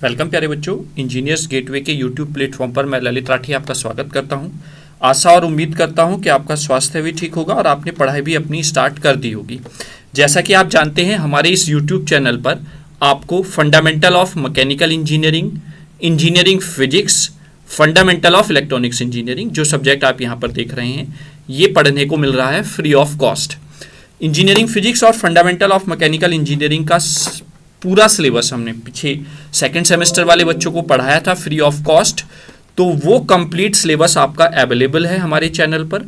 Welcome प्यारे बच्चों, engineers gateway के यूट्यूब प्लेटफॉर्म पर मैं ललित राठी आपका स्वागत करता हूं। आशा और उम्मीद करता हूं कि आपका स्वास्थ्य भी ठीक होगा और आपने पढ़ाई भी अपनी स्टार्ट कर दी होगी। जैसा कि आप जानते हैं, हमारे इस यूट्यूब चैनल पर आपको fundamental of mechanical engineering, engineering physics, fundamental of electronics engineering, जो सब्जेक्ट आप यहाँ पर देख रहे हैं, ये पढ़ने को मिल रहा है free of cost. Engineering physics और फंडामेंटल ऑफ मैकेनिकल इंजीनियरिंग का पूरा सिलेबस हमने पीछे सेकंड सेमेस्टर वाले बच्चों को पढ़ाया था फ्री ऑफ कॉस्ट, तो वो कंप्लीट सिलेबस आपका अवेलेबल है हमारे चैनल पर।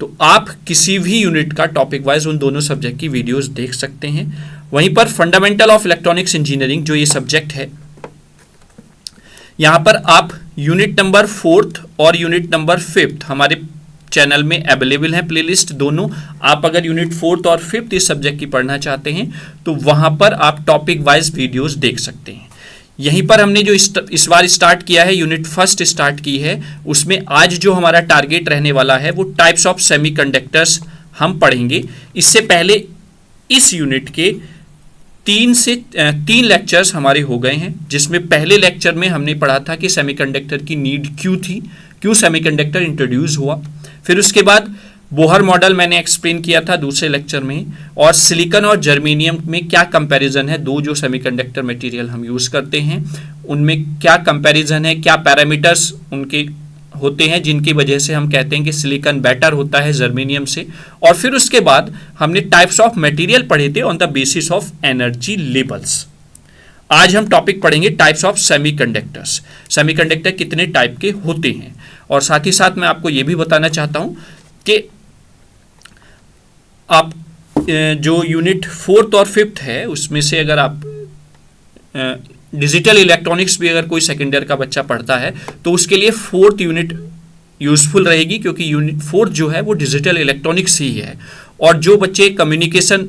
तो आप किसी भी यूनिट का टॉपिक वाइज उन दोनों सब्जेक्ट की वीडियोस देख सकते हैं। वहीं पर फंडामेंटल ऑफ इलेक्ट्रॉनिक्स इंजीनियरिंग जो ये सब्जेक्ट है, यहाँ पर आप यूनिट नंबर 4th और यूनिट नंबर 5th हमारे चैनल में अवेलेबल है प्लेलिस्ट दोनों। आप अगर यूनिट 4th और 5th इस सब्जेक्ट की पढ़ना चाहते हैं तो वहां पर आप टॉपिक वाइज वीडियोस देख सकते हैं। यहीं पर हमने जो इस बार स्टार्ट किया है, यूनिट 1 स्टार्ट की है, उसमें आज जो हमारा टारगेट रहने वाला है वो टाइप्स ऑफ सेमीकंडक्टर्स हम पढ़ेंगे। इससे पहले इस यूनिट के 3 लेक्चर्स हमारे हो गए हैं, जिसमें पहले लेक्चर में हमने पढ़ा था कि सेमीकंडक्टर की नीड क्यों थी, क्यों सेमीकंडक्टर इंट्रोड्यूस हुआ। फिर उसके बाद बोहर मॉडल मैंने एक्सप्लेन किया था दूसरे लेक्चर में, और सिलिकॉन और जर्मेनियम में क्या कंपैरिजन है, दो जो सेमीकंडक्टर मटेरियल हम यूज़ करते हैं उनमें क्या कंपैरिजन है, क्या पैरामीटर्स उनके होते हैं जिनकी वजह से हम कहते हैं कि सिलिकॉन बेटर होता है जर्मेनियम से। और फिर उसके बाद हमने टाइप्स ऑफ मटेरियल पढ़े थे on the basis of energy levels. आज हम टॉपिक पढ़ेंगे टाइप्स ऑफ सेमीकंडक्टर्स। सेमीकंडक्टर कितने टाइप के होते हैं, और साथ ही साथ मैं आपको यह भी बताना चाहता हूं कि आप जो यूनिट 4th और 5th है उसमें से अगर आप डिजिटल इलेक्ट्रॉनिक्स भी अगर कोई सेकेंड ईयर का बच्चा पढ़ता है तो उसके लिए 4th यूनिट यूजफुल रहेगी, क्योंकि यूनिट 4th जो है वो डिजिटल इलेक्ट्रॉनिक्स ही है। और जो बच्चे कम्युनिकेशन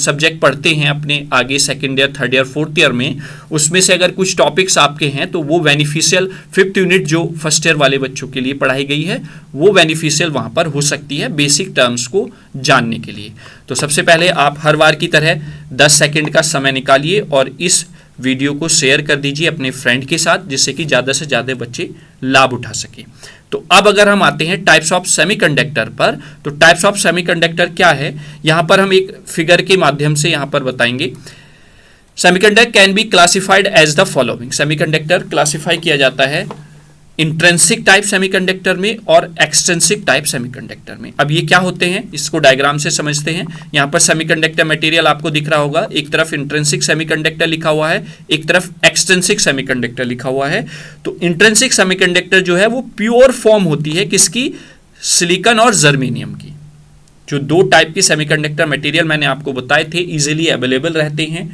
सब्जेक्ट पढ़ते हैं अपने आगे second year, 3rd year, 4th year में, उसमें से अगर कुछ टॉपिक्स आपके हैं तो वो बेनिफिशियल 5th यूनिट जो 1st ईयर वाले बच्चों के लिए पढ़ाई गई है वो बेनिफिशियल वहाँ पर हो सकती है बेसिक टर्म्स को जानने के लिए। तो सबसे पहले आप हर बार की तरह 10 सेकेंड का समय निकालिए और इस वीडियो को शेयर कर दीजिए अपने फ्रेंड के साथ, जिससे कि ज़्यादा से ज़्यादा बच्चे लाभ उठा सके। तो अब अगर हम आते हैं टाइप्स ऑफ सेमीकंडक्टर पर, तो टाइप्स ऑफ सेमीकंडक्टर क्या है, यहाँ पर हम एक फिगर के माध्यम से यहाँ पर बताएंगे। Semiconductor can be classified as the following. Semiconductor classify किया जाता है इंट्रिंसिक टाइप सेमीकंडक्टर में और एक्सट्रिंसिक टाइप सेमीकंडक्टर में। अब ये क्या होते हैं इसको डायग्राम से समझते हैं। यहाँ पर सेमीकंडक्टर मटेरियल आपको दिख रहा होगा, एक तरफ इंट्रिंसिक सेमीकंडक्टर लिखा हुआ है, एक तरफ एक्सट्रिंसिक सेमीकंडक्टर लिखा हुआ है। तो इंट्रिंसिक सेमीकंडक्टर जो है वो प्योर फॉर्म होती है किसकी, सिलिकॉन और जर्मेनियम की। जो दो टाइप की सेमीकंडक्टर मटेरियल मैंने आपको बताए थे इजीली अवेलेबल रहते हैं,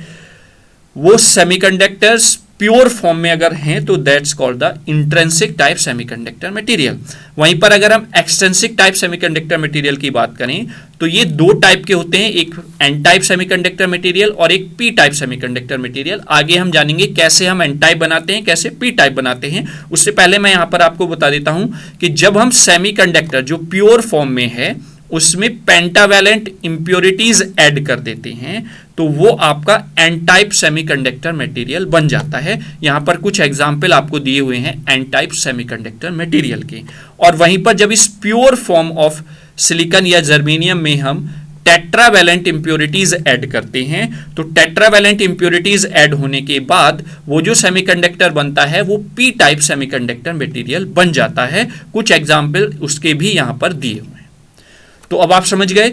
वो सेमीकंडक्टर्स प्योर फॉर्म में अगर हैं तो that's called the intrinsic type semiconductor material. वहीं पर अगर हम एक्सट्रिंसिक टाइप सेमीकंडक्टर मटेरियल की बात करें तो ये दो टाइप के होते हैं, एक एन टाइप सेमीकंडक्टर मटेरियल और एक पी टाइप सेमीकंडक्टर मटेरियल। आगे हम जानेंगे कैसे हम एन टाइप बनाते हैं, कैसे पी टाइप बनाते हैं। उससे पहले मैं यहां पर आपको बता देता हूं कि जब हम सेमीकंडक्टर जो प्योर फॉर्म में है उसमें पेंटावैलेंट इंप्योरिटीज ऐड कर देते हैं तो वो आपका एन टाइप सेमीकंडक्टर मटेरियल बन जाता है। यहां पर कुछ एग्जाम्पल आपको दिए हुए हैं एन टाइप सेमीकंडक्टर मटेरियल के। और वहीं पर जब इस प्योर फॉर्म ऑफ सिलिकॉन या जर्मेनियम में हम टेट्रावैलेंट इंप्योरिटीज ऐड करते हैं तो टेट्रावैलेंट इंप्योरिटीज ऐड होने के बाद वो जो सेमीकंडक्टर बनता है वो पी टाइप सेमीकंडक्टर मटेरियल बन जाता है। कुछ एग्जाम्पल उसके भी यहां पर दिए हुए हैं। तो अब आप समझ गए।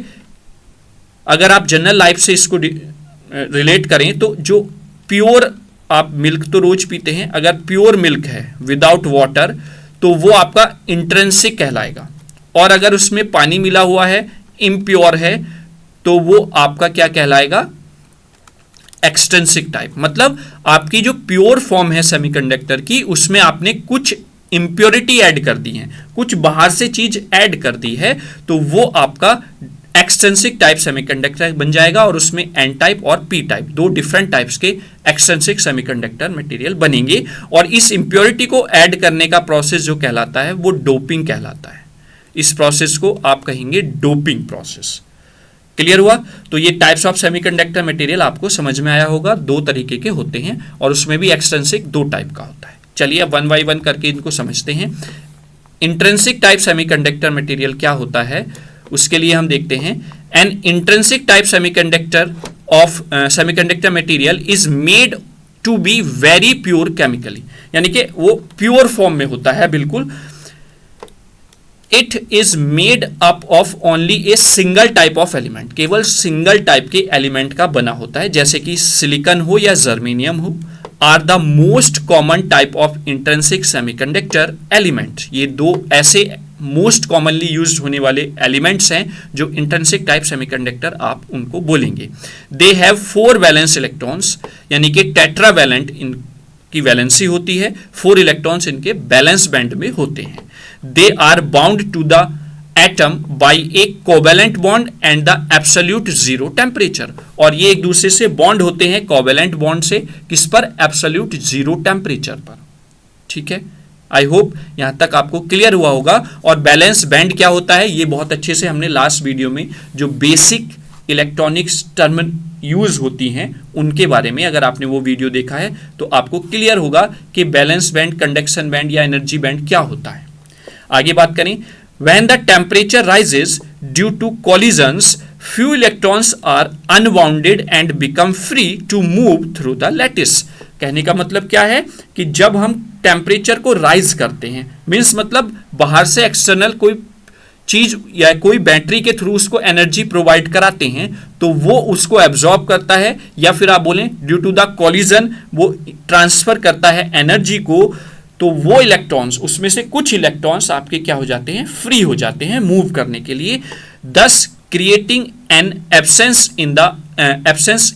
अगर आप जनरल लाइफ से इसको रिलेट करें तो जो प्योर, आप मिल्क तो रोज पीते हैं, अगर प्योर मिल्क है विदाउट वाटर तो वो आपका इंट्रिंसिक कहलाएगा, और अगर उसमें पानी मिला हुआ है, इम्प्योर है, तो वो आपका क्या कहलाएगा, एक्सट्रिंसिक टाइप। मतलब आपकी जो प्योर फॉर्म है सेमीकंडक्टर की उसमें आपने कुछ इंप्योरिटी ऐड कर दी है, कुछ बाहर से चीज ऐड कर दी है, तो वो आपका एक्सट्रिंसिक टाइप सेमीकंडक्टर बन जाएगा और उसमें एन टाइप और पी टाइप दो डिफरेंट टाइप्स के एक्सट्रिंसिक सेमीकंडक्टर मटेरियल बनेंगे। और इस इंप्योरिटी को ऐड करने का प्रोसेस जो कहलाता है वो डोपिंग कहलाता है। इस प्रोसेस को आप कहेंगे डोपिंग प्रोसेस। क्लियर हुआ? तो ये टाइप्स ऑफ सेमीकंडक्टर मटेरियल आपको समझ में आया होगा, दो तरीके के होते हैं और उसमें भी एक्सट्रिंसिक दो टाइप का होता है। चलिए अब वन बाय वन करके इनको समझते हैं। इंट्रिंसिक टाइप सेमीकंडक्टर मटेरियल क्या होता है उसके लिए हम देखते हैं। An intrinsic type semiconductor material is made to be very pure chemically, यानी कि वो प्योर फॉर्म में होता है बिल्कुल। It is made up of only a single type of element, केवल सिंगल टाइप के एलिमेंट का बना होता है, जैसे कि सिलिकॉन हो या जर्मेनियम हो, are the most common type of intrinsic semiconductor element. ये दो ऐसे मोस्ट कॉमनली यूज्ड होने वाले एलिमेंट्स हैं जो इंट्रिंसिक टाइप सेमीकंडक्टर आप उनको बोलेंगे। दे हैव 4 वैलेंस इलेक्ट्रॉन्स, यानी कि टेट्रावैलेंट इनकी वैलेंसी होती है, 4 इलेक्ट्रॉन्स इनके बैलेंस बैंड में होते हैं। They are bound to the atom by a covalent bond and the absolute zero temperature, और ये एक दूसरे से बॉन्ड होते हैं कोवेलेंट बॉन्ड से, किस पर? एब्सोल्यूट जीरो टेम्परेचर पर। ठीक है, आई होप यहां तक आपको क्लियर हुआ होगा। और बैलेंस बैंड क्या होता है ये बहुत अच्छे से हमने लास्ट वीडियो में जो बेसिक इलेक्ट्रॉनिक्स टर्म यूज होती हैं उनके बारे में, अगर आपने वो वीडियो देखा है तो आपको क्लियर होगा कि बैलेंस बैंड, कंडक्शन बैंड या एनर्जी बैंड क्या होता है। आगे बात करें, when the temperature rises due to collisions, few electrons are unwounded and become free to move through the lattice। कहने का मतलब क्या है कि जब हम टेम्परेचर को राइज करते हैं, मीन्स मतलब बाहर से एक्सटर्नल कोई चीज या कोई बैटरी के थ्रू उसको एनर्जी प्रोवाइड कराते हैं तो वो उसको एब्जॉर्ब करता है, या फिर आप बोलें ड्यू टू द कॉलिजन वो ट्रांसफर करता है एनर्जी को, तो वो इलेक्ट्रॉन्स, उसमें से कुछ इलेक्ट्रॉन्स आपके क्या हो जाते हैं? फ्री हो जाते हैं मूव करने के लिए, दस creating an absence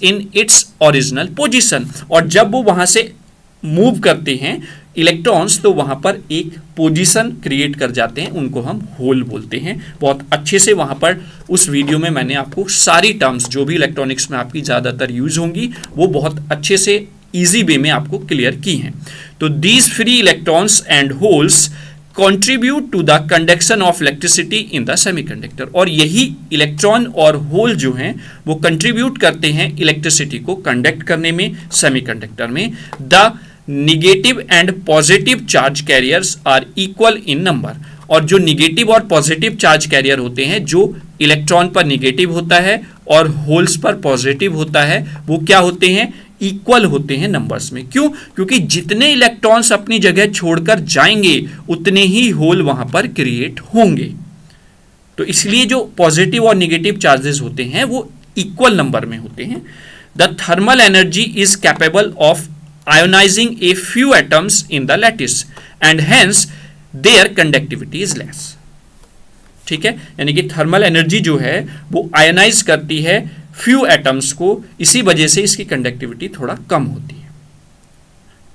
in its original position. और जब वो वहां से मूव करते हैं इलेक्ट्रॉन्स तो वहां पर एक पोजीशन क्रिएट कर जाते हैं, उनको हम होल बोलते हैं। बहुत अच्छे से वहां पर उस वीडियो में मैंने आपको सारी टर्म्स जो भी इलेक्ट्रॉनिक्स में आपकी ज़्यादातर यूज होंगी वो बहुत अच्छे से इजी वे में आपको क्लियर की हैं। तो these free electrons and holes contribute to the conduction of electricity in the semiconductor, और यही इलेक्ट्रॉन और होल जो हैं वो कंट्रीब्यूट करते हैं इलेक्ट्रिसिटी को कंडक्ट करने में सेमीकंडक्टर में। The negative and positive charge carriers are equal in number, और जो निगेटिव और पॉजिटिव चार्ज कैरियर होते हैं, जो इलेक्ट्रॉन पर निगेटिव होता है और होल्स पर पॉजिटिव होता है, वो क्या होते हैं? इक्वल होते हैं नंबर्स में। क्यों? क्योंकि जितने इलेक्ट्रॉन्स अपनी जगह छोड़कर जाएंगे उतने ही होल वहां पर क्रिएट होंगे। तो इसलिए जो पॉजिटिव और नेगेटिव चार्जेस होते हैं वो इक्वल नंबर में होते हैं। The thermal energy is capable of ionising a few atoms in the lattice and hence their conductivity is less. ठीक है, यानी कि थर्मल एनर्जी जो है वो आयोनाइज करती है फ्यू एटम्स को, इसी वजह से इसकी कंडक्टिविटी थोड़ा कम होती है।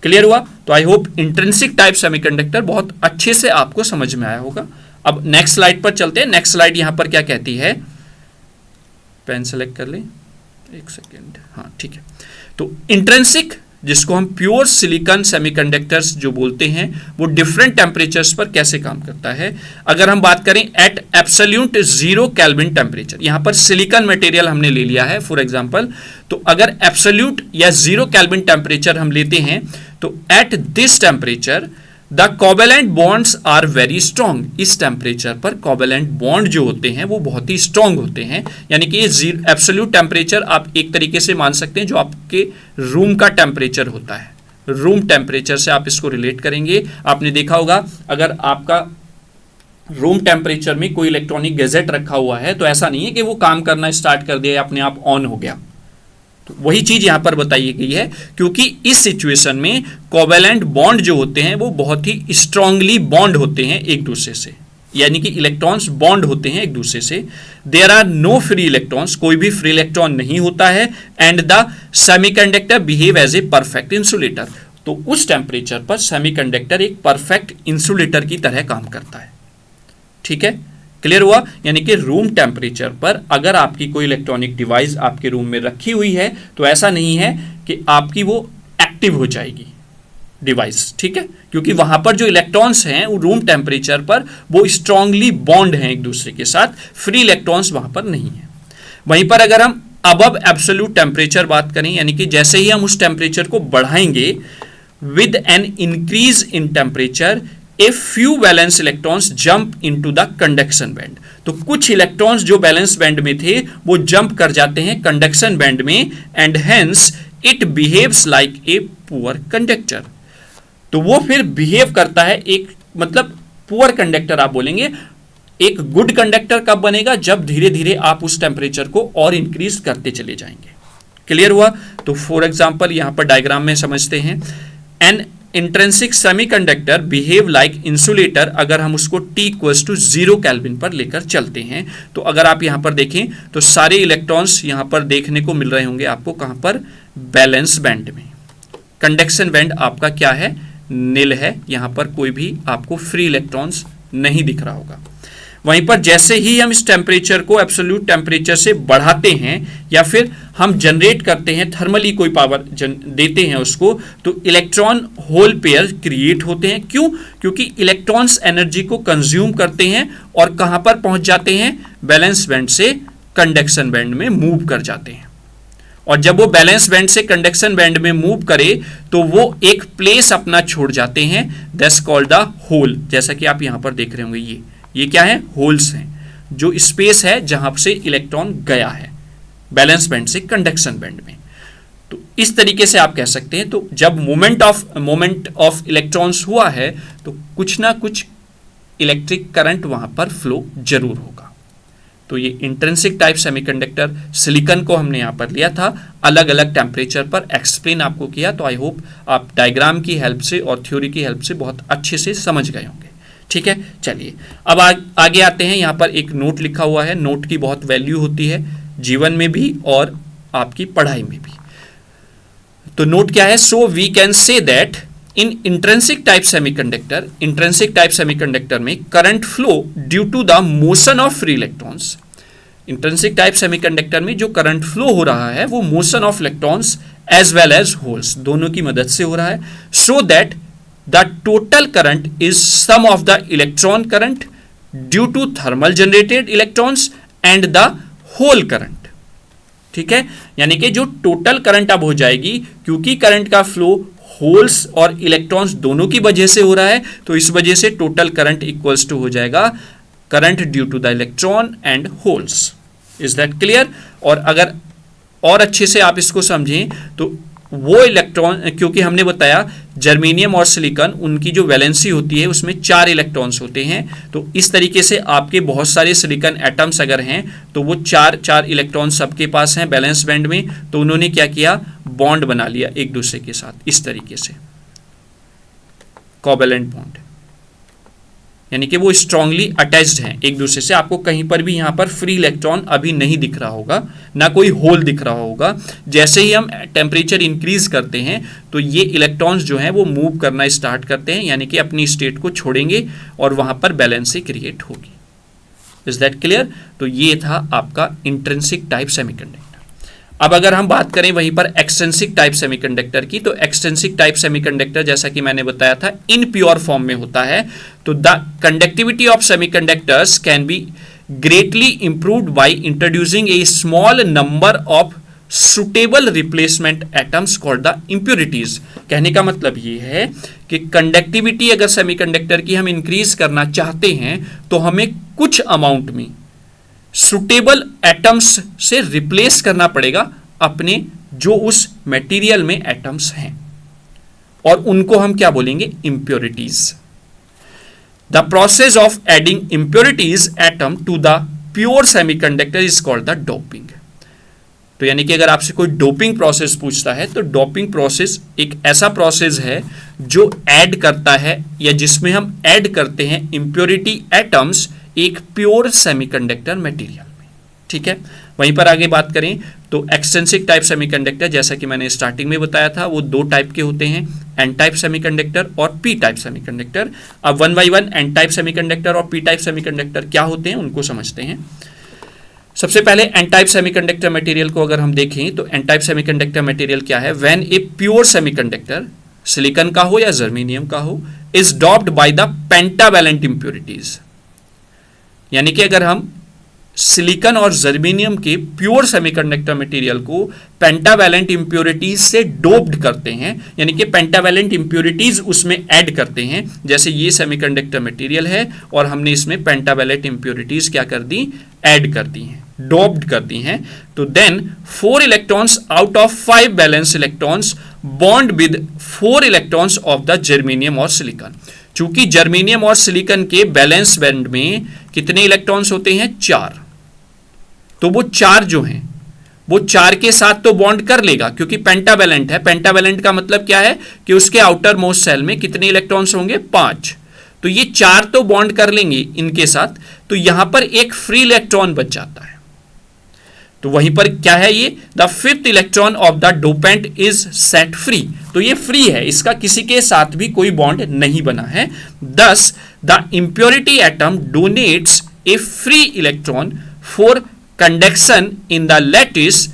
क्लियर हुआ? तो I hope intrinsic type semiconductor बहुत अच्छे से आपको समझ में आया होगा। अब नेक्स्ट स्लाइड पर चलते हैं। नेक्स्ट स्लाइड यहां पर क्या कहती है? पेन सेलेक्ट कर लें, एक सेकेंड। हाँ ठीक है। तो इंट्रिंसिक जिसको हम प्योर सिलिकॉन सेमीकंडक्टर्स जो बोलते हैं वो डिफरेंट टेम्परेचर्स पर कैसे काम करता है। अगर हम बात करें at absolute zero kelvin temperature, यहां पर सिलिकॉन मटेरियल हमने ले लिया है फॉर एग्जांपल, तो अगर एब्सोल्यूट या जीरो केल्विन टेम्परेचर हम लेते हैं तो at this temperature the covalent bonds are very strong. इस टेम्परेचर पर कोवेलेंट बॉन्ड जो होते हैं वो बहुत ही स्ट्रॉन्ग होते हैं, यानी कि ये एब्सोल्यूट टेम्परेचर आप एक तरीके से मान सकते हैं जो आपके रूम का टेम्परेचर होता है, रूम टेम्परेचर से आप इसको रिलेट करेंगे। आपने देखा होगा अगर आपका रूम टेम्परेचर में कोई इलेक्ट्रॉनिक गैजेट रखा हुआ है तो ऐसा नहीं है कि वो काम करना स्टार्ट कर दिया अपने आप ऑन हो गया, तो वही चीज यहां पर बताई गई है, क्योंकि इस सिचुएशन में कोवेलेंट बॉन्ड जो होते हैं वो बहुत ही स्ट्रांगली बॉन्ड होते हैं एक दूसरे से, यानी कि इलेक्ट्रॉन्स बॉन्ड होते हैं एक दूसरे से। There are no free electrons, कोई भी फ्री इलेक्ट्रॉन नहीं होता है। And the semiconductor behave as a perfect insulator, तो उस टेम्परेचर पर सेमीकंडक्टर एक परफेक्ट इंसुलेटर की तरह काम करता है। ठीक है, क्लियर हुआ? यानी कि रूम टेम्परेचर पर अगर आपकी कोई इलेक्ट्रॉनिक डिवाइस आपके रूम में रखी हुई है तो ऐसा नहीं है कि आपकी वो एक्टिव हो जाएगी डिवाइस, ठीक है, क्योंकि वहां पर जो इलेक्ट्रॉन्स हैं वो रूम टेम्परेचर पर वो स्ट्रांगली बॉन्ड हैं एक दूसरे के साथ, फ्री इलेक्ट्रॉन्स वहां पर नहीं है। वहीं पर अगर हम अबव एब्सोल्यूट टेम्परेचर बात करें, यानी कि जैसे ही हम उस टेम्परेचर को बढ़ाएंगे with an increase in temperature a few valence electrons jump into the conduction band. तो कुछ इलेक्ट्रॉन्स जो बैलेंस बैंड में थे वो जंप कर जाते हैं कंडक्शन बैंड में, and hence it behaves like a poor conductor. तो वो फिर बिहेव करता है एक, मतलब पुअर कंडक्टर आप बोलेंगे। एक गुड कंडक्टर कब बनेगा? जब धीरे धीरे आप उस टेम्परेचर को और इंक्रीज करते चले जाएंगे। क्लियर हुआ? तो फॉर एग्जांपल यहां पर डायग्राम में समझते हैं। An intrinsic semiconductor behave like insulator, अगर हम उसको T = 0 केल्विन पर लेकर चलते हैं तो अगर आप यहां पर देखें तो सारे इलेक्ट्रॉन्स यहां पर देखने को मिल रहे होंगे आपको। कहां पर? बैलेंस बैंड में। कंडक्शन बैंड आपका क्या है? नील है। यहां पर कोई भी आपको फ्री इलेक्ट्रॉन्स नहीं दिख रहा होगा। वहीं पर जैसे ही हम इस टेम्परेचर को एब्सोल्यूट टेम्परेचर से बढ़ाते हैं या फिर हम जनरेट करते हैं, थर्मली कोई पावर देते हैं उसको, तो इलेक्ट्रॉन होल पेयर क्रिएट होते हैं। क्यों? क्योंकि इलेक्ट्रॉन्स एनर्जी को कंज्यूम करते हैं और कहां पर पहुंच जाते हैं? बैलेंस बैंड से कंडक्शन बैंड में मूव कर जाते हैं। और जब वो बैलेंस बैंड से कंडक्शन बैंड में मूव करे तो वो एक प्लेस अपना छोड़ जाते हैं, दैट्स कॉल्ड द होल। जैसा कि आप यहां पर देख रहे होंगे, ये क्या है? होल्स हैं, जो स्पेस है जहां से इलेक्ट्रॉन गया है बैलेंस बैंड से कंडक्शन बैंड में। तो इस तरीके से आप कह सकते हैं। तो जब मोमेंट ऑफ इलेक्ट्रॉन्स हुआ है तो कुछ ना कुछ इलेक्ट्रिक करंट वहां पर फ्लो जरूर होगा। तो ये इंट्रिंसिक टाइप सेमीकंडक्टर सिलिकॉन को हमने यहां पर लिया था, अलग अलग टेम्परेचर पर एक्सप्लेन आपको किया। तो आई होप आप डायग्राम की हेल्प से और थ्योरी की हेल्प से बहुत अच्छे से समझ गए होंगे। ठीक है, चलिए अब आगे आते हैं। यहां पर एक नोट लिखा हुआ है। नोट की बहुत वैल्यू होती है जीवन में भी और आपकी पढ़ाई में भी। तो नोट क्या है? So we can say that in intrinsic type semiconductor में current flow due to the motion of free electrons. Intrinsic type semiconductor में जो करंट फ्लो हो रहा है वो motion of electrons as well as holes दोनों की मदद से हो रहा है। So that the total current is sum of the electron current due to thermal generated electrons and the whole current। ठीक है, यानी कि जो टोटल करंट अब हो जाएगी, क्योंकि करंट का फ्लो होल्स और इलेक्ट्रॉन्स दोनों की वजह से हो रहा है, तो इस वजह से टोटल करंट इक्वल्स टू हो जाएगा current due to the electron and holes. Is that clear? और अगर और अच्छे से आप इसको समझें तो वो इलेक्ट्रॉन, क्योंकि हमने बताया जर्मेनियम और सिलिकॉन उनकी जो वैलेंसी होती है उसमें 4 इलेक्ट्रॉन्स होते हैं। तो इस तरीके से आपके बहुत सारे सिलिकॉन एटम्स अगर हैं तो वो 4 इलेक्ट्रॉन सबके पास हैं बैलेंस बैंड में। तो उन्होंने क्या किया? बॉन्ड बना लिया एक दूसरे के साथ इस तरीके से, कोवैलेंट बॉन्ड, यानी कि वो स्ट्रांगली अटैच्ड हैं एक दूसरे से। आपको कहीं पर भी यहां पर फ्री इलेक्ट्रॉन अभी नहीं दिख रहा होगा, ना कोई होल दिख रहा होगा। जैसे ही हम टेम्परेचर इंक्रीज करते हैं तो ये इलेक्ट्रॉन्स जो हैं वो मूव करना स्टार्ट करते हैं, यानी कि अपनी स्टेट को छोड़ेंगे और वहां पर बैलेंसी क्रिएट होगी। Is that clear? तो ये था आपका इंट्रिंसिक टाइप सेमीकंडक्टर। अब अगर हम बात करें वहीं पर एक्सट्रिंसिक टाइप सेमीकंडक्टर की, तो एक्सट्रिंसिक टाइप सेमीकंडक्टर जैसा कि मैंने बताया था इन प्योर फॉर्म में होता है। तो the conductivity of semiconductors can be greatly improved by introducing A small number of suitable replacement atoms called the impurities. कहने का मतलब ये है कि कंडक्टिविटी अगर सेमीकंडक्टर की हम इंक्रीज करना चाहते हैं तो हमें कुछ अमाउंट में सुटेबल एटम्स से रिप्लेस करना पड़ेगा अपने जो उस मटेरियल में एटम्स हैं, और उनको हम क्या बोलेंगे? Impurities. The process of adding impurities atom to the pure semiconductor is called the doping. तो यानी कि अगर आपसे कोई डोपिंग प्रोसेस पूछता है तो डोपिंग प्रोसेस एक ऐसा प्रोसेस है जो ऐड करता है या जिसमें हम ऐड करते हैं इम्प्योरिटी एटम्स एक प्योर सेमीकंडक्टर मटेरियल में। ठीक है, वहीं पर आगे बात करें तो एक्सट्रिंसिक टाइप सेमीकंडक्टर जैसा कि मैंने स्टार्टिंग में बताया था वो 2 टाइप के होते हैं, एन टाइप सेमीकंडक्टर और पी टाइप सेमीकंडक्टर। अब 1 बाय 1 एन टाइप सेमीकंडक्टर और पी टाइप सेमीकंडक्टर क्या होते हैं उनको समझते हैं। सबसे पहले एन टाइप सेमीकंडक्टर मटेरियल को अगर हम देखें तो एन टाइप सेमीकंडक्टर मटेरियल क्या है? When a pure semiconductor silicon का हो या जर्मेनियम का हो is doped by the pentavalent impurities. यानी कि अगर हम सिलिकॉन और जर्मेनियम के प्योर सेमीकंडक्टर मटेरियल को पेंटावैलेंट इंप्योरिटीज से डोप्ड करते हैं, यानी कि पेंटावैलेंट इंप्योरिटीज उसमें ऐड करते हैं। जैसे ये सेमीकंडक्टर मटेरियल है और हमने इसमें पेंटावैलेंट इंप्योरिटीज क्या कर दी, ऐड कर दी हैं, डोप्ड कर दी हैं। तो then 4 electrons out of 5 valence electrons bond with 4 electrons of the germanium और सिलिकॉन। चूंकि जर्मेनियम और सिलिकॉन के बैलेंस बैंड में कितने इलेक्ट्रॉन्स होते हैं, 4, तो वो 4 जो हैं वो 4 के साथ तो बॉन्ड कर लेगा क्योंकि पेंटावैलेंट है। पेंटावैलेंट का मतलब क्या है कि उसके आउटर मोस्ट सेल में कितने इलेक्ट्रॉन्स होंगे, 5, तो ये 4 तो बॉन्ड कर लेंगे इनके साथ, तो यहां पर एक फ्री इलेक्ट्रॉन बच जाता है। तो वहीं पर क्या है, ये the 5th electron of the dopant is set free, तो ये फ्री है, इसका किसी के साथ भी कोई बॉन्ड नहीं बना है। Thus the impurity atom donates a free electron for conduction in the lattice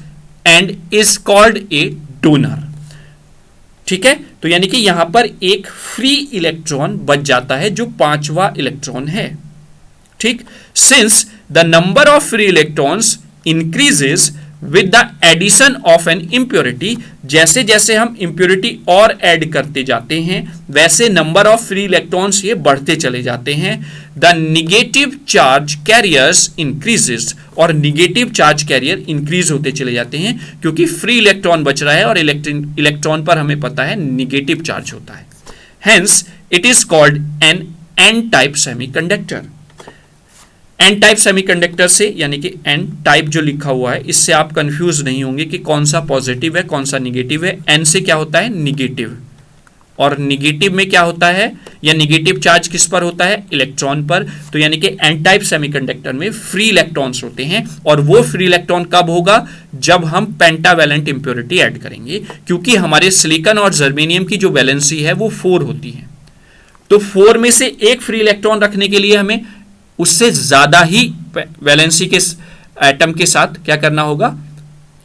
and is called a donor. ठीक है, तो यानी कि यहां पर एक फ्री इलेक्ट्रॉन बच जाता है जो 5वां इलेक्ट्रॉन है। ठीक, since the number of free electrons increases with the addition of an impurity, जैसे जैसे हम इम्प्योरिटी और ऐड करते जाते हैं वैसे नंबर ऑफ फ्री इलेक्ट्रॉन्स ये बढ़ते चले जाते हैं। The negative charge carriers increases, और निगेटिव चार्ज कैरियर इंक्रीज होते चले जाते हैं क्योंकि फ्री इलेक्ट्रॉन बच रहा है और इलेक्ट्रॉन पर हमें पता है निगेटिव चार्ज होता है। Hence it is called an N type semiconductor. N type semiconductor से, यानी कि एन टाइप जो लिखा हुआ है इससे आप कंफ्यूज नहीं होंगे कि कौन सा पॉजिटिव है कौन सा निगेटिव है। एन से क्या होता है, निगेटिव, और निगेटिव में क्या होता है, या निगेटिव चार्ज किस पर होता है, इलेक्ट्रॉन पर। तो यानी कि एन टाइप सेमीकंडक्टर में फ्री इलेक्ट्रॉन्स होते हैं, और वो फ्री इलेक्ट्रॉन कब होगा, जब हम पेंटावैलेंट इंप्योरिटी ऐड करेंगे, क्योंकि हमारे सिलिकॉन और जर्मेनियम की जो वैलेंसी है वो 4 होती है। तो 4 में से एक फ्री इलेक्ट्रॉन रखने के लिए हमें उससे ज्यादा ही वैलेंसी के एटम के साथ क्या करना होगा,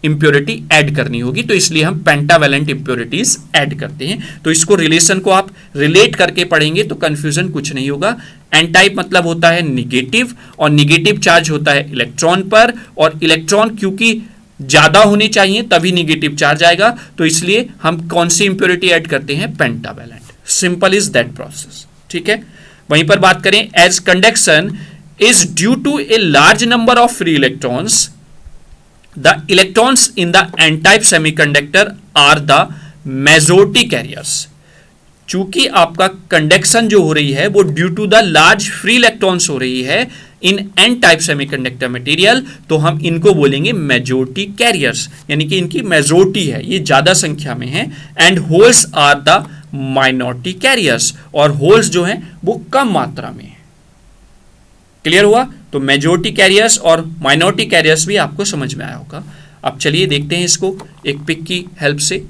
इंप्योरिटी ऐड करनी होगी। तो इसलिए हम पेंटावैलेंट इंप्योरिटीज ऐड करते हैं। तो इसको रिलेशन को आप रिलेट करके पढ़ेंगे तो कंफ्यूजन कुछ नहीं होगा। एन टाइप मतलब होता है निगेटिव, और निगेटिव चार्ज होता है इलेक्ट्रॉन पर, और इलेक्ट्रॉन क्योंकि ज्यादा होने चाहिए तभी निगेटिव चार्ज आएगा, तो इसलिए हम कौन सी इंप्योरिटी ऐड करते हैं, pentavalent. Simple is that process. ठीक है, वहीं पर बात करें, as conduction is due to a large number of free electrons, the electrons in the N type semiconductor are the majority carriers. चूंकि आपका कंडक्शन जो हो रही है वो due to the large free electrons हो रही है in N type semiconductor material, तो हम इनको बोलेंगे मेजॉरिटी कैरियर्स, यानी कि इनकी मेजॉरिटी है, ये ज्यादा संख्या में है। And holes are the minority carriers, और होल्स जो हैं वो कम मात्रा में है। क्लियर हुआ? तो मेजॉरिटी कैरियर्स और माइनॉरिटी कैरियर्स भी आपको समझ में आया होगा। अब चलिए देखते हैं इसको एक पिक की हेल्प से।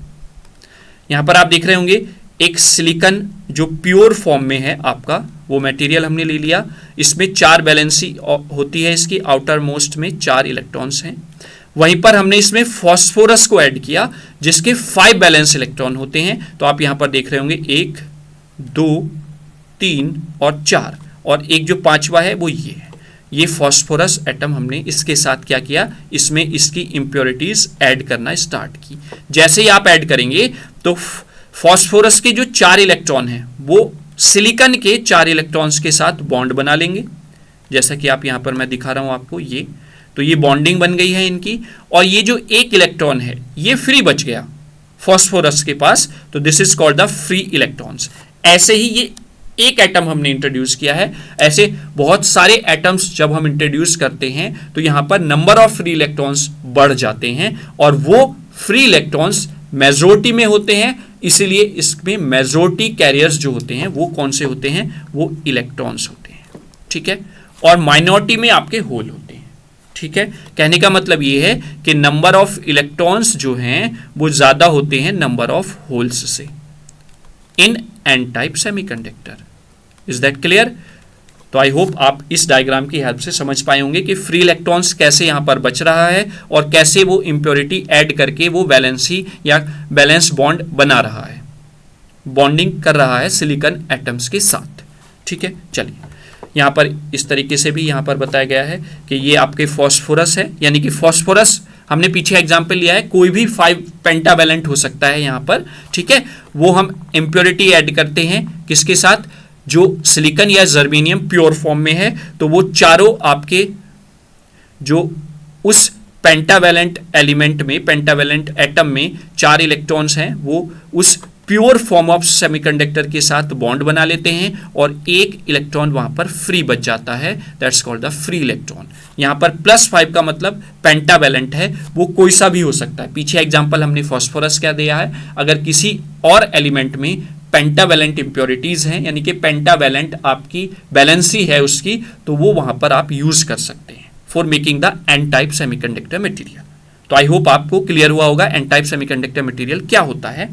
यहां पर आप देख रहे होंगे एक सिलिकॉन जो प्योर फॉर्म में है आपका, वो मटेरियल हमने ले लिया। इसमें 4 वैलेंसी होती है, इसकी आउटर मोस्ट में 4 इलेक्ट्रॉन्स हैं। वहीं पर हमने इसमें फॉस्फोरस को ऐड किया जिसके 5 बैलेंस इलेक्ट्रॉन होते हैं। तो आप यहां पर देख रहे होंगे 1, 2, 3 और 4, और एक जो 5वां है वो ये है। ये फॉस्फोरस एटम हमने इसके साथ क्या किया, इसमें इसकी इंप्योरिटीज ऐड करना स्टार्ट की। जैसे ही आप ऐड करेंगे तो फॉस्फोरस के जो 4 इलेक्ट्रॉन हैं वो सिलिकॉन के 4 इलेक्ट्रॉन्स के साथ बॉन्ड बना लेंगे, जैसा कि आप यहां पर मैं दिखा रहा हूं आपको। ये तो ये बॉन्डिंग बन गई है इनकी, और ये जो 1 इलेक्ट्रॉन है ये फ्री बच गया फॉस्फोरस के पास, तो this is called the free electrons. ऐसे ही ये एक एटम हमने इंट्रोड्यूस किया है। ऐसे बहुत सारे एटम्स जब हम इंट्रोड्यूस करते हैं तो यहां पर नंबर ऑफ फ्री इलेक्ट्रॉन्स बढ़ जाते हैं, और वो फ्री इलेक्ट्रॉन्स मेजॉरिटी में होते हैं, इसीलिए इसमें मेजॉरिटी कैरियर्स जो होते हैं वो कौन से होते हैं, वो इलेक्ट्रॉन्स होते हैं। ठीक है, और माइनॉरिटी में आपके होल होते हैं। ठीक है, कहने का मतलब ये है कि नंबर ऑफ इलेक्ट्रॉन्स जो हैं वो ज्यादा होते हैं नंबर ऑफ होल्स से इन N type semiconductor. Is that clear? तो आई होप आप इस डायग्राम की हेल्प से समझ पाए होंगे कि फ्री इलेक्ट्रॉन्स कैसे यहां पर बच रहा है और कैसे वो इंप्योरिटी ऐड करके वो वैलेंसी या बैलेंस बॉन्ड बना रहा है, बॉन्डिंग कर रहा है सिलिकॉन एटम्स के साथ। ठीक है, चलिए यहाँ पर इस तरीके से भी यहाँ पर बताया गया है कि ये आपके फॉस्फोरस है, यानी कि फॉस्फोरस हमने पीछे एग्जाम्पल लिया है, कोई भी 5 पेंटावैलेंट हो सकता है यहाँ पर, ठीक है। वो हम इम्प्योरिटी ऐड करते हैं किसके साथ, जो सिलिकॉन या जर्मेनियम प्योर फॉर्म में है, तो वो चारों आपके जो उस पेंटावैलेंट एलिमेंट में, पेंटावैलेंट एटम में 4 इलेक्ट्रॉन्स हैं, वो उस प्योर फॉर्म ऑफ सेमीकंडक्टर के साथ बॉन्ड बना लेते हैं और एक इलेक्ट्रॉन वहां पर फ्री बच जाता है, that's called the free electron. यहां पर +5 का मतलब पेंटावैलेंट है, वो कोई सा भी हो सकता है। पीछे एग्जांपल हमने फॉस्फोरस क्या दिया है, अगर किसी और एलिमेंट में पेंटावैलेंट इंप्योरिटीज हैं, यानी कि पेंटावैलेंट आपकी बैलेंसी है उसकी, तो वो वहां पर आप यूज कर सकते हैं for making the N type semiconductor material. तो आई होप आपको क्लियर हुआ होगा एन टाइप सेमीकंडक्टर मटेरियल क्या होता है।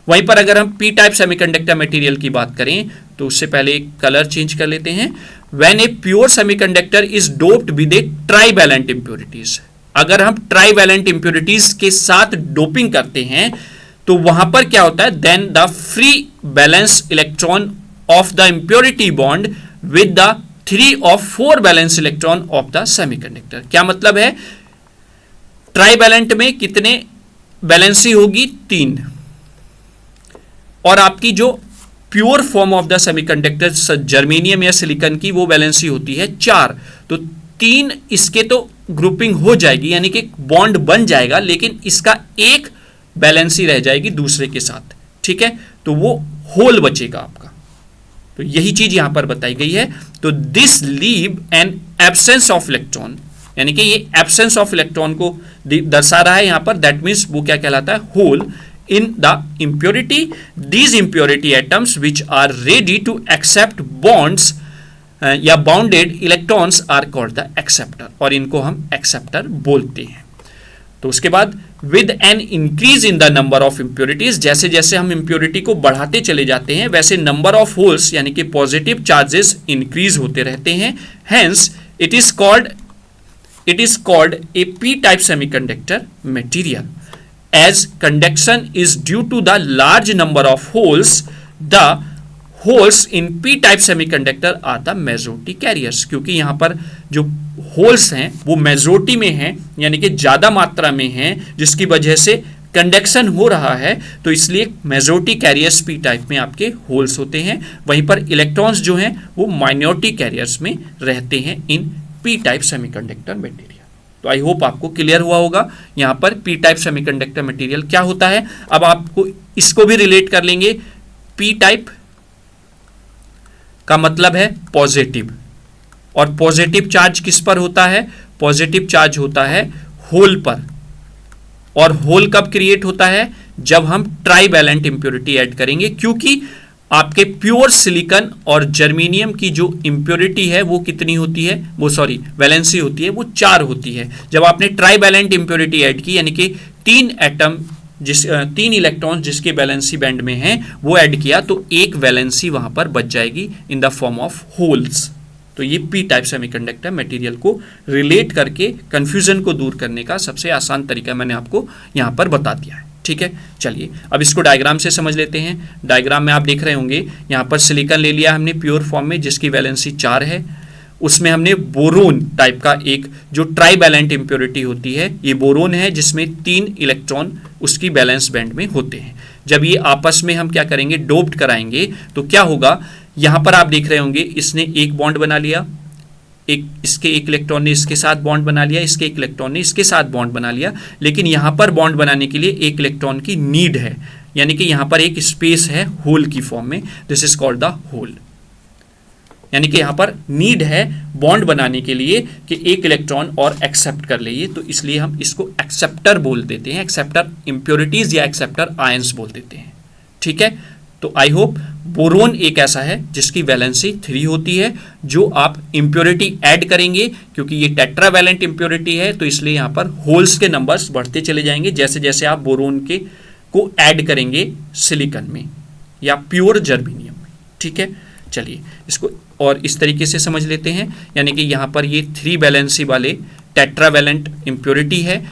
वहीं पर अगर हम पी टाइप सेमीकंडक्टर मटेरियल की बात करें तो उससे पहले एक कलर चेंज कर लेते हैं। When a pure semiconductor is doped with a trivalent impurities, अगर हम ट्राइवैलेंट इंप्योरिटीज के साथ डोपिंग करते हैं तो वहां पर क्या होता है, then the free valence electron of the impurity bond with the 3 of 4 valence electron of the semiconductor. क्या मतलब है, ट्राइवैलेंट में कितने बैलेंसी होगी, 3, और आपकी जो pure form of the semiconductor germanium या सिलिकॉन की वो बैलेंसी होती है 4, तो 3 इसके तो ग्रुपिंग हो जाएगी, यानी कि बॉन्ड बन जाएगा, लेकिन इसका एक बैलेंसी रह जाएगी दूसरे के साथ, ठीक है, तो वो होल बचेगा आपका। तो यही चीज यहां पर बताई गई है। तो this leave an absence of electron, यानी कि ये एब्सेंस ऑफ इलेक्ट्रॉन को दर्शा रहा है यहां पर, दैट मीन्स वो क्या कहलाता है, hole in the impurity। these impurity atoms which are ready to accept bonds या bounded electrons are called the acceptor, और इनको हम एक्सेप्टर बोलते हैं। तो उसके बाद with an increase in the number of impurities, जैसे जैसे हम इंप्योरिटी को बढ़ाते चले जाते हैं वैसे नंबर ऑफ होल्स यानी कि पॉजिटिव चार्जेस इंक्रीज होते रहते हैं, hence it is called A P type semiconductor material. As conduction is due to the large number of holes, the holes in p-type semiconductor are the majority carriers। क्योंकि यहाँ पर जो holes हैं वो majority में हैं, यानी कि ज़्यादा मात्रा में हैं, जिसकी वजह से कंडक्शन हो रहा है, तो इसलिए मेजोरिटी कैरियर्स पी टाइप में आपके होल्स होते हैं। वहीं पर इलेक्ट्रॉन्स जो हैं वो माइनॉरिटी कैरियर्स में रहते हैं in P type semiconductor material. तो आई होप आपको क्लियर हुआ होगा यहां पर पी टाइप सेमीकंडक्टर मटेरियल क्या होता है। अब आपको इसको भी रिलेट कर लेंगे, पी टाइप का मतलब है पॉजिटिव, और पॉजिटिव चार्ज किस पर होता है, पॉजिटिव चार्ज होता है होल पर, और होल कब क्रिएट होता है, जब हम ट्राइवैलेंट इंप्योरिटी ऐड करेंगे, क्योंकि आपके प्योर सिलिकॉन और जर्मेनियम की जो इंप्योरिटी है वो कितनी होती है, वो वैलेंसी होती है वो 4 होती है। जब आपने ट्राइवैलेंट इंप्योरिटी ऐड की, यानी कि 3 एटम 3 इलेक्ट्रॉन जिसके वैलेंसी बैंड में हैं वो ऐड किया, तो एक वैलेंसी वहां पर बच जाएगी in the form of holes. तो ये पी टाइप सेमीकंडक्टर मटेरियल को रिलेट करके कंफ्यूजन को दूर करने का सबसे आसान तरीका मैंने आपको यहां पर बता दिया है, ठीक है। चलिए अब इसको डायग्राम से समझ लेते हैं। डायग्राम में आप देख रहे होंगे यहाँ पर सिलिकॉन ले लिया हमने प्योर फॉर्म में जिसकी वैलेंसी 4 है, उसमें हमने बोरोन टाइप का एक जो ट्राइवैलेंट इंप्योरिटी होती है, ये बोरोन है जिसमें 3 इलेक्ट्रॉन उसकी बैलेंस बैंड में होते हैं। जब ये आपस में हम क्या करेंगे, डोप्ड कराएंगे, तो क्या होगा, यहाँ पर आप देख रहे होंगे इसने एक बॉन्ड बना लिया, इसके एक इलेक्ट्रॉन ने इसके साथ बॉन्ड बना लिया, इसके एक इलेक्ट्रॉन ने इसके साथ बॉन्ड बना लिया, लेकिन यहाँ पर बॉन्ड बनाने के लिए एक इलेक्ट्रॉन की नीड है, यानी कि यहाँ पर एक स्पेस है होल की फॉर्म में, this is called the hole. यानी कि यहाँ पर नीड है बॉन्ड बनाने के लिए कि एक इलेक्ट्रॉन और एक्सेप्ट कर ले, तो इसलिए हम इसको एक्सेप्टर बोल देते हैं, एक्सेप्टर इंप्योरिटीज या एक्सेप्टर आयंस बोल देते हैं, ठीक है। तो आई होप बोरोन एक ऐसा है जिसकी वैलेंसी 3 होती है, जो आप इंप्योरिटी ऐड करेंगे, क्योंकि ये टेट्रावैलेंट इंप्योरिटी है तो इसलिए यहाँ पर होल्स के नंबर्स बढ़ते चले जाएंगे जैसे जैसे आप बोरोन के को ऐड करेंगे सिलिकॉन में या प्योर जर्मेनियम में, ठीक है। चलिए इसको और इस तरीके से समझ लेते हैं, यानी कि यहाँ पर ये 3 वैलेंसी वाले टेट्रावैलेंट इंप्योरिटी है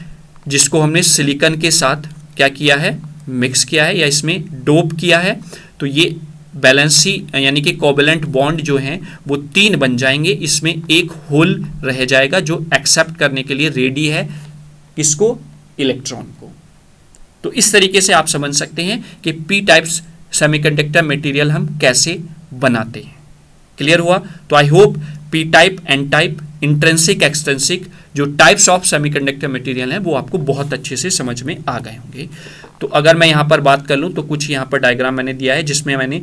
जिसको हमने सिलिकॉन के साथ क्या किया है, मिक्स किया है या इसमें डोप किया है। तो ये बैलेंसी यानी कि कोवेलेंट बॉन्ड जो हैं वो 3 बन जाएंगे, इसमें एक होल रह जाएगा जो एक्सेप्ट करने के लिए रेडी है इसको, इलेक्ट्रॉन को। तो इस तरीके से आप समझ सकते हैं कि पी टाइप्स सेमीकंडक्टर मटेरियल हम कैसे बनाते हैं। क्लियर हुआ? तो I hope P type, N type, intrinsic, extrinsic जो टाइप्स ऑफ सेमीकंडक्टर मटेरियल हैं वो आपको बहुत अच्छे से समझ में आ गए होंगे। तो अगर मैं यहाँ पर बात कर लूँ तो कुछ यहाँ पर डायग्राम मैंने दिया है जिसमें मैंने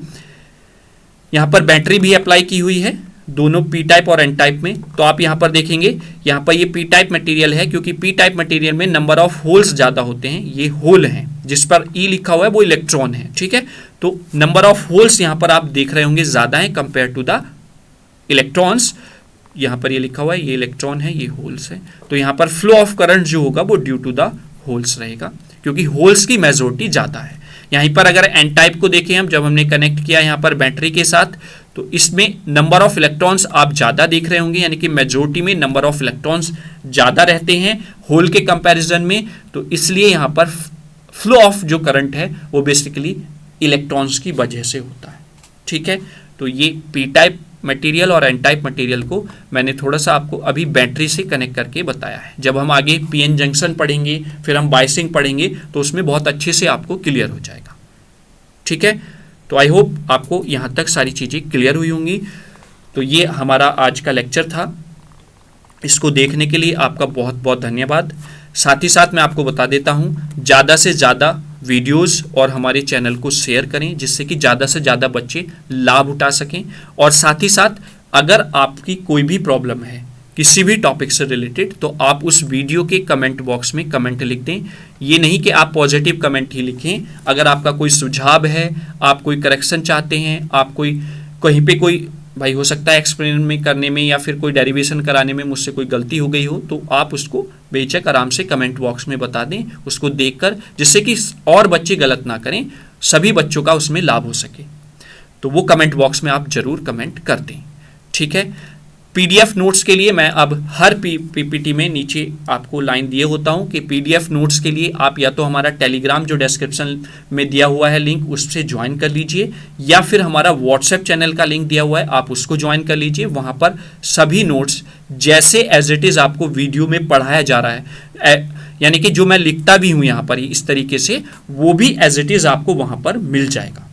यहाँ पर बैटरी भी अप्लाई की हुई है दोनों पी टाइप और एन टाइप में। तो आप यहाँ पर देखेंगे यहाँ पर ये पी टाइप मटेरियल है क्योंकि पी टाइप मटेरियल में नंबर ऑफ होल्स ज़्यादा होते हैं। ये होल हैं जिस पर ई लिखा हुआ है वो इलेक्ट्रॉन है, ठीक है। तो नंबर ऑफ होल्स यहाँ पर आप देख रहे होंगे ज़्यादा है कंपेयर टू द इलेक्ट्रॉन्स। यहाँ पर ये लिखा हुआ है ये इलेक्ट्रॉन है, ये होल्स है। तो यहाँ पर फ्लो ऑफ करंट जो होगा वो ड्यू टू द होल्स रहेगा क्योंकि होल्स की मेजॉरिटी ज़्यादा है। यहीं पर अगर एन टाइप को देखें हम, जब हमने कनेक्ट किया यहाँ पर बैटरी के साथ, तो इसमें नंबर ऑफ इलेक्ट्रॉन्स आप ज़्यादा देख रहे होंगे, यानी कि मेजॉरिटी में नंबर ऑफ इलेक्ट्रॉन्स ज़्यादा रहते हैं होल के कंपैरिजन में। तो इसलिए यहाँ पर फ्लो ऑफ जो करंट है वो बेसिकली इलेक्ट्रॉन्स की वजह से होता है, ठीक है। तो ये पी टाइप मटेरियल और एन टाइप मटेरियल को मैंने थोड़ा सा आपको अभी बैटरी से कनेक्ट करके बताया है। जब हम आगे पीएन जंक्शन पढ़ेंगे, फिर हम बायसिंग पढ़ेंगे, तो उसमें बहुत अच्छे से आपको क्लियर हो जाएगा, ठीक है। तो आई होप आपको यहाँ तक सारी चीज़ें क्लियर हुई होंगी। तो ये हमारा आज का लेक्चर था। इसको देखने के लिए आपका बहुत बहुत धन्यवाद। साथ ही साथ मैं आपको बता देता हूँ, ज़्यादा से ज़्यादा वीडियोस और हमारे चैनल को शेयर करें जिससे कि ज़्यादा से ज़्यादा बच्चे लाभ उठा सकें। और साथ ही साथ अगर आपकी कोई भी प्रॉब्लम है किसी भी टॉपिक से रिलेटेड, तो आप उस वीडियो के कमेंट बॉक्स में कमेंट लिख दें। ये नहीं कि आप पॉजिटिव कमेंट ही लिखें, अगर आपका कोई सुझाव है, आप कोई करेक्शन चाहते हैं, आप कोई कहीं पे कोई भाई हो सकता है एक्सपेरिमेंट में करने में या फिर कोई डेरिवेशन कराने में मुझसे कोई गलती हो गई हो, तो आप उसको बेझिझक आराम से कमेंट बॉक्स में बता दें, उसको देखकर, जिससे कि और बच्चे गलत ना करें, सभी बच्चों का उसमें लाभ हो सके। तो वो कमेंट बॉक्स में आप ज़रूर कमेंट कर दें, ठीक है। पीडीएफ नोट्स के लिए मैं अब हर पीपीटी में नीचे आपको लाइन दिए होता हूं कि पीडीएफ नोट्स के लिए आप या तो हमारा टेलीग्राम जो डिस्क्रिप्शन में दिया हुआ है लिंक, उससे ज्वाइन कर लीजिए, या फिर हमारा व्हाट्सएप चैनल का लिंक दिया हुआ है आप उसको ज्वाइन कर लीजिए। वहां पर सभी नोट्स जैसे एज इट इज़ आपको वीडियो में पढ़ाया जा रहा है, यानी कि जो मैं लिखता भी हूँ यहाँ पर इस तरीके से, वो भी एज इट इज़ आपको वहाँ पर मिल जाएगा।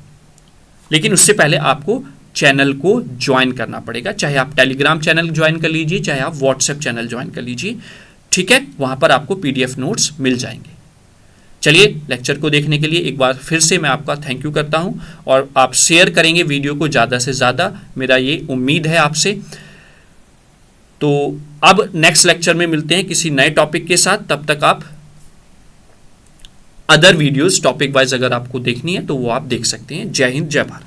लेकिन उससे पहले आपको चैनल को ज्वाइन करना पड़ेगा, चाहे आप टेलीग्राम चैनल ज्वाइन कर लीजिए, चाहे आप व्हाट्सएप चैनल ज्वाइन कर लीजिए, ठीक है। वहाँ पर आपको पीडीएफ नोट्स मिल जाएंगे। चलिए, लेक्चर को देखने के लिए एक बार फिर से मैं आपका थैंक यू करता हूँ, और आप शेयर करेंगे वीडियो को ज़्यादा से ज़्यादा, मेरा ये उम्मीद है आपसे। तो अब नेक्स्ट लेक्चर में मिलते हैं किसी नए टॉपिक के साथ। तब तक आप अदर वीडियोज़ टॉपिक वाइज अगर आपको देखनी है तो वो आप देख सकते हैं। जय हिंद, जय भारत।